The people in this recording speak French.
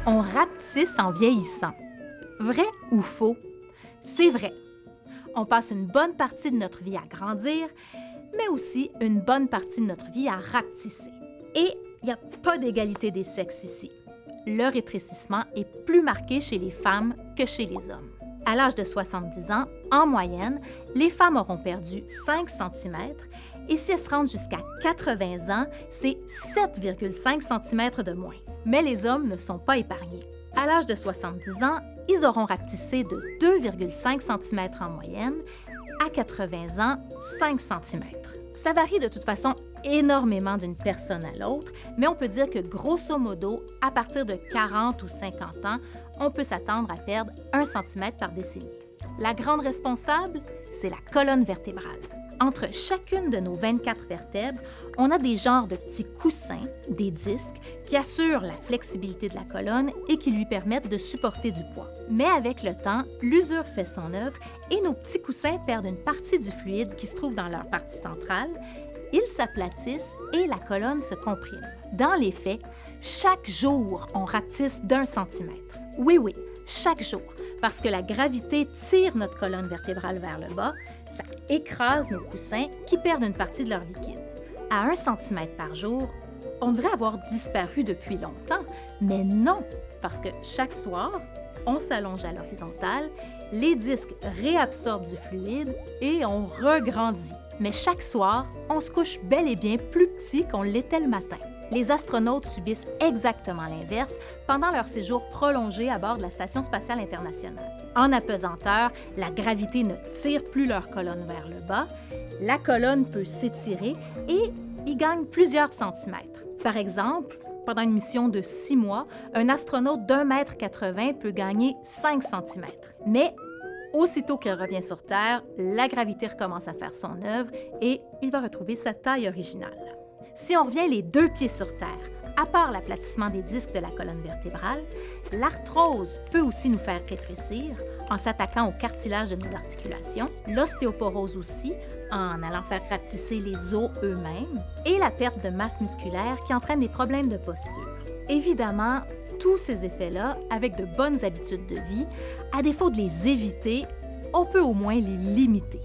On rapetisse en vieillissant. Vrai ou faux? C'est vrai. On passe une bonne partie de notre vie à grandir, mais aussi une bonne partie de notre vie à rapetisser. Et il n'y a pas d'égalité des sexes ici. Le rétrécissement est plus marqué chez les femmes que chez les hommes. À l'âge de 70 ans, en moyenne, les femmes auront perdu 5 cm et si elles se rendent jusqu'à 80 ans, c'est 7,5 cm de moins. Mais les hommes ne sont pas épargnés. À l'âge de 70 ans, ils auront rapetissé de 2,5 cm en moyenne, à 80 ans, 5 cm. Ça varie de toute façon énormément d'une personne à l'autre, mais on peut dire que grosso modo, à partir de 40 ou 50 ans, on peut s'attendre à perdre 1 cm par décennie. La grande responsable, c'est la colonne vertébrale. Entre chacune de nos 24 vertèbres, on a des genres de petits coussins, des disques, qui assurent la flexibilité de la colonne et qui lui permettent de supporter du poids. Mais avec le temps, l'usure fait son œuvre et nos petits coussins perdent une partie du fluide qui se trouve dans leur partie centrale. Ils s'aplatissent et la colonne se comprime. Dans les faits, chaque jour, on rapetisse d'1 centimètre. Oui, chaque jour, parce que la gravité tire notre colonne vertébrale vers le bas, ça écrase nos coussins qui perdent une partie de leur liquide. À 1 cm par jour, on devrait avoir disparu depuis longtemps, mais non, parce que chaque soir, on s'allonge à l'horizontale, les disques réabsorbent du fluide et on regrandit. Mais chaque soir, on se couche bel et bien plus petit qu'on l'était le matin. Les astronautes subissent exactement l'inverse pendant leur séjour prolongé à bord de la Station spatiale internationale. En apesanteur, la gravité ne tire plus leur colonne vers le bas, la colonne peut s'étirer et ils gagnent plusieurs centimètres. Par exemple, pendant une mission de 6 mois, un astronaute d'1,80 m peut gagner 5 cm. Mais aussitôt qu'il revient sur Terre, la gravité recommence à faire son œuvre et il va retrouver sa taille originale. Si on revient les 2 pieds sur Terre, à part l'aplatissement des disques de la colonne vertébrale, l'arthrose peut aussi nous faire rétrécir en s'attaquant au cartilage de nos articulations, l'ostéoporose aussi, en allant faire rapetisser les os eux-mêmes, et la perte de masse musculaire qui entraîne des problèmes de posture. Évidemment, tous ces effets-là, avec de bonnes habitudes de vie, à défaut de les éviter, on peut au moins les limiter.